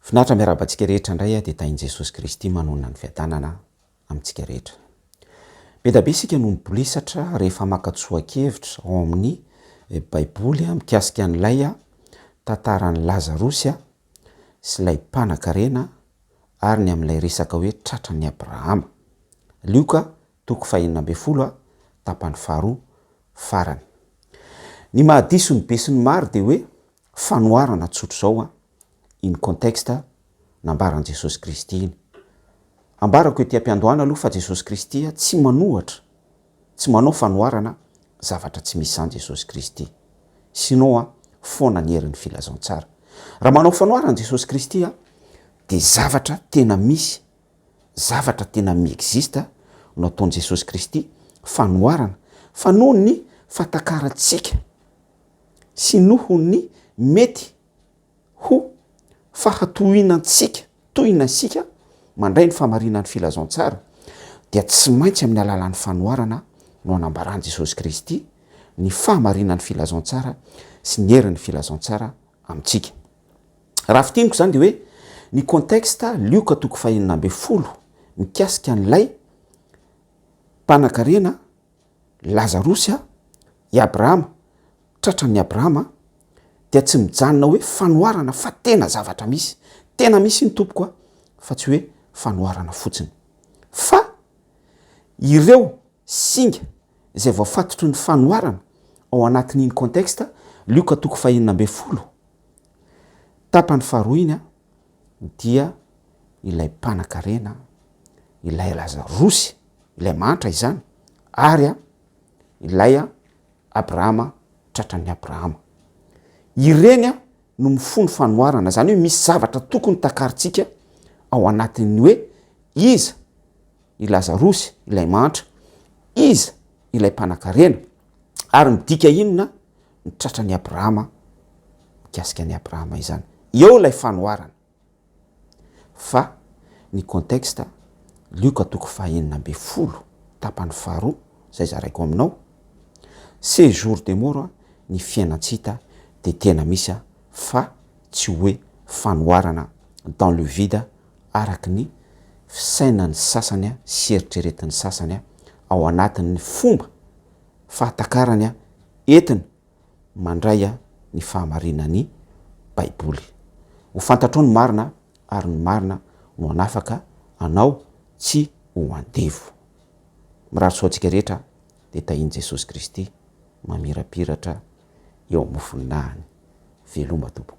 Finaritra miarabantsika rehetra indray dia tahin Jesosy Kristy manonona ny fiadanana amintsika rehetra. Be da be isika no mipolisatra rehefa makatsoa-kevitra ao amin'ny Baiboly mikasika an'ilay tantaran'ny Lazarosy sy ilay MPANAN-KARENA ary ny amin'ilay resaka hoe tratran'ny Abrahama. Lioka 5:12 tapany 2 farany. Ny mahadiso ny be sy ny maro dia hoe fanoharana tsotra zao in contexte nambaran Jesosy Kristy iny. Ambarako ety am-piandohana aloha fa Jesosy Kristy tsy manohatra, tsy manao fanoharana zavatra tsy misy zany Jesosy Kristy. Sinoa foana ny herin'ny filazantsara. Raha manao fanoharana Jesosy Kristy dia zavatra tena misy, zavatra tena mi-exista no ataon'i Jesosy Kristy fanoharana, fa noho ny fatakarantsika sy noho ny mety ho fahatohinantsika, tohinansika mandray ny famarinan'ny filazantsara dia tsy maintsy amin'ny alalan'ny fanoharana no anambarany Jesosy Kristy ny fahamarinan'ny filazantsara sy ny herin'ny filazantsara amintsika. Raha fitiniko zany dia hoe ny contexte Lioka 5:12 mikasika an'ilay MPANAN-KARENA, Lazarosy, i Abrahama, tratran'ny Abrahama dia tsy mijanona hoe fanoharana fa tena zavatra misy, tena misy ny tompoko fa tsy hoe fanoharana fotsiny. Fa ireo singa izay voafatotry ny fanoharana ao anatin'iny contexte Lioka 5:12 tapany 2 iny dia ilay MPANAN-KARENA, ilay Lazarosy, ilay mantra izany, ary ilay Abrahama, tratran'ny Abrahama. Ireny no mifono fanoharana, zany hoe misy zavatra tokony takarintsika ao anatin'ny hoe iza i Lazarosy, ilay mantra, iza ilay MPANAN-KARENA, ary midika inona ny tratran'ny Abrahama, mikasika ny Abrahama izany. Eo ilay fanoharana. Fa ny contexte Lioka 5:12 tapany 2 zay zaraiko aminao, séjours de mort ny fiainantsika dia tena misy fa tsy hoe fanoharana dans le vide araky ny fisainan'ny sasany sy eritreretin'ny sasany ao anatin'ny fomba fahatakarany entina mandray ny fahamarinan'ny Baiboly. Ho fantatrao ny marina ary ny marina no anafaka anao tsy ho andevo. Mirary soantsika rehetra dia tahin Jesosy Kristy mamirapiratra eo amin'ny foninahiny. Veloma tompoko.